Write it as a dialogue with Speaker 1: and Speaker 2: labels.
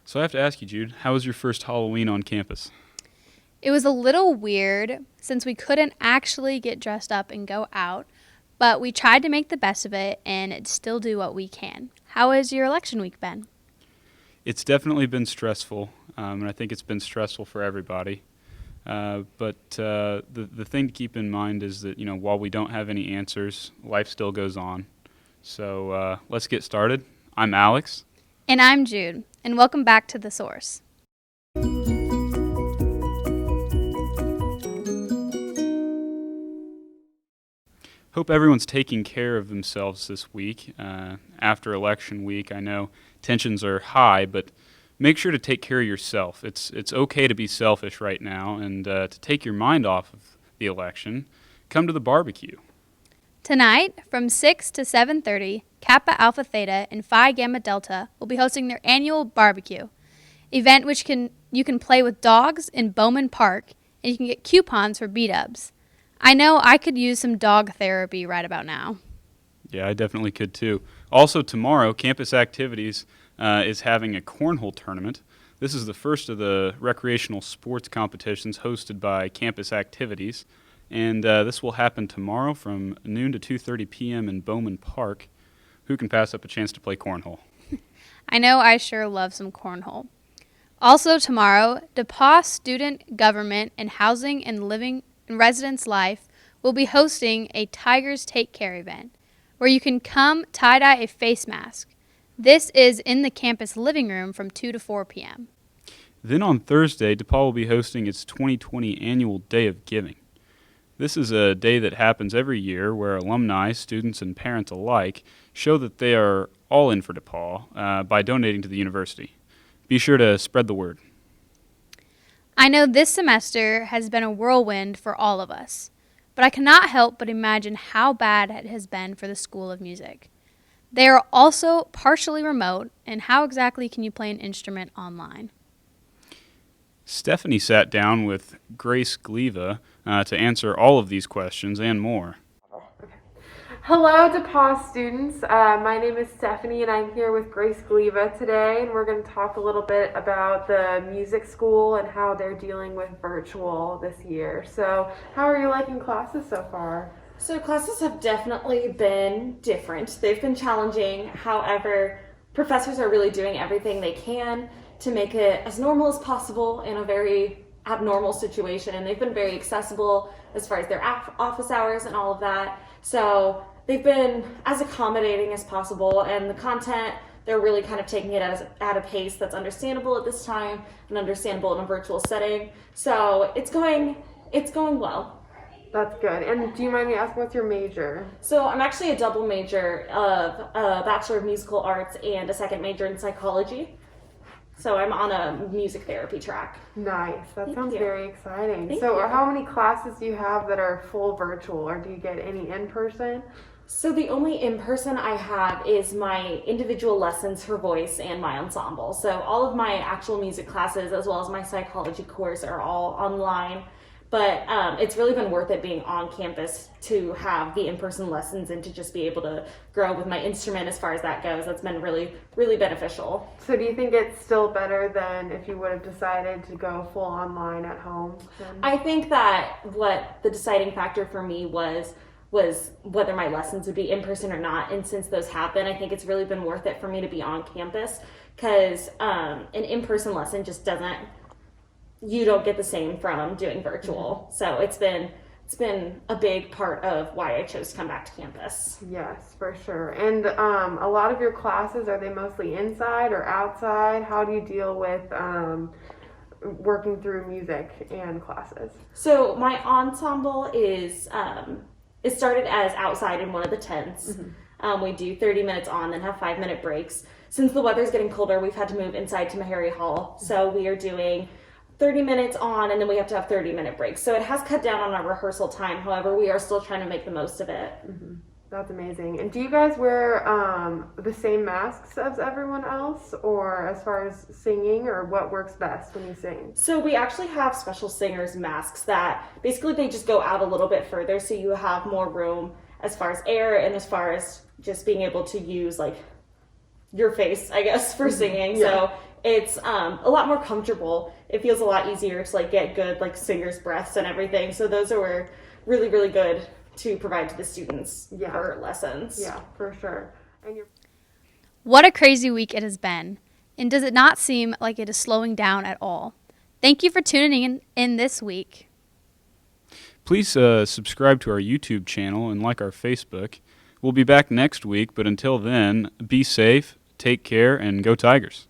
Speaker 1: So I have to ask you, Jude, how was your first Halloween on campus?
Speaker 2: It was a little weird since we couldn't actually get dressed up and go out, but we tried to make the best of it and still do what we can. How has your election week been?
Speaker 1: It's definitely been stressful, and I think it's been stressful for everybody. But the thing to keep in mind is that while we don't have any answers, life still goes on. So let's get started. I'm Alex.
Speaker 2: And I'm Jude, and welcome back to TheSource.
Speaker 1: Hope everyone's taking care of themselves this week. After election week, I know tensions are high, but make sure to take care of yourself. It's okay to be selfish right now, and to take your mind off of the election, come to the barbecue.
Speaker 2: Tonight, from 6 to 7:30, Kappa Alpha Theta and Phi Gamma Delta will be hosting their annual barbecue event, which you can play with dogs in Bowman Park, and you can get coupons for B-dubs. I know I could use some dog therapy right about now.
Speaker 1: Yeah, I definitely could too. Also, tomorrow, Campus Activities is having a cornhole tournament. This is the first of the recreational sports competitions hosted by Campus Activities, and this will happen tomorrow from noon to 2:30 p.m. in Bowman Park. Who can pass up a chance to play cornhole?
Speaker 2: I know I sure love some cornhole. Also tomorrow, DePauw Student Government and Housing and Living and Residence Life will be hosting a Tigers Take Care event where you can come tie-dye a face mask. This is in the campus living room from 2 to 4 p.m.
Speaker 1: Then on Thursday, DePauw will be hosting its 2020 annual Day of Giving. This is a day that happens every year where alumni, students, and parents alike show that they are all in for DePauw by donating to the university. Be sure to spread the word.
Speaker 2: I know this semester has been a whirlwind for all of us, but I cannot help but imagine how bad it has been for the School of Music. They are also partially remote, and how exactly can you play an instrument online?
Speaker 1: Stephanie sat down with Grace Gleva to answer all of these questions and more.
Speaker 3: Hello, DePauw students. My name is Stephanie, and I'm here with Grace Gleva today, and we're going to talk a little bit about the music school and how they're dealing with virtual this year. So, how are you liking classes so far?
Speaker 4: So classes have definitely been different. They've been challenging. However, professors are really doing everything they can to make it as normal as possible in a very abnormal situation. And they've been very accessible as far as their office hours and all of that. So they've been as accommodating as possible, and the content, they're really kind of taking it at a pace that's understandable at this time and understandable in a virtual setting. So it's going well.
Speaker 3: That's good. And do you mind me asking, what's your major?
Speaker 4: So I'm actually a double major of a Bachelor of Musical Arts and a second major in psychology. So I'm on a music therapy track.
Speaker 3: Nice. That
Speaker 4: Thank
Speaker 3: sounds
Speaker 4: you.
Speaker 3: very exciting.
Speaker 4: Thank
Speaker 3: So
Speaker 4: you.
Speaker 3: how many classes do you have that are full virtual, or do you get any in person?
Speaker 4: So the only in-person I have is my individual lessons for voice and my ensemble. So all of my actual music classes as well as my psychology course are all online. But it's really been worth it being on campus to have the in-person lessons and to just be able to grow with my instrument as far as that goes. That's been really, really beneficial.
Speaker 3: So do you think it's still better than if you would have decided to go full online at home?
Speaker 4: I think that what the deciding factor for me was whether my lessons would be in person or not. And since those happen, I think it's really been worth it for me to be on campus, because an in-person lesson just you don't get the same from doing virtual. So it's been a big part of why I chose to come back to campus.
Speaker 3: Yes, for sure. And a lot of your classes, are they mostly inside or outside? How do you deal with working through music and classes?
Speaker 4: So my ensemble is it started as outside in one of the tents. We do 30 minutes on, then have 5-minute breaks. Since the weather's getting colder, we've had to move inside to Meharry Hall. So we are doing 30 minutes on, and then we have to have 30-minute breaks. So it has cut down on our rehearsal time. However, we are still trying to make the most of it.
Speaker 3: Mm-hmm. That's amazing. And do you guys wear the same masks as everyone else, or as far as singing, or what works best when you sing?
Speaker 4: So we actually have special singers masks that basically they just go out a little bit further, so you have more room as far as air and as far as just being able to use like your face, I guess, for singing.
Speaker 3: Yeah.
Speaker 4: So it's a lot more comfortable. It feels a lot easier to like get good like singer's breaths and everything. So those are really, really good to provide to the students for lessons.
Speaker 3: Yeah, for sure. And
Speaker 2: What a crazy week it has been. And does it not seem like it is slowing down at all? Thank you for tuning in this week.
Speaker 1: Please subscribe to our YouTube channel and like our Facebook. We'll be back next week, but until then, be safe, take care, and go Tigers.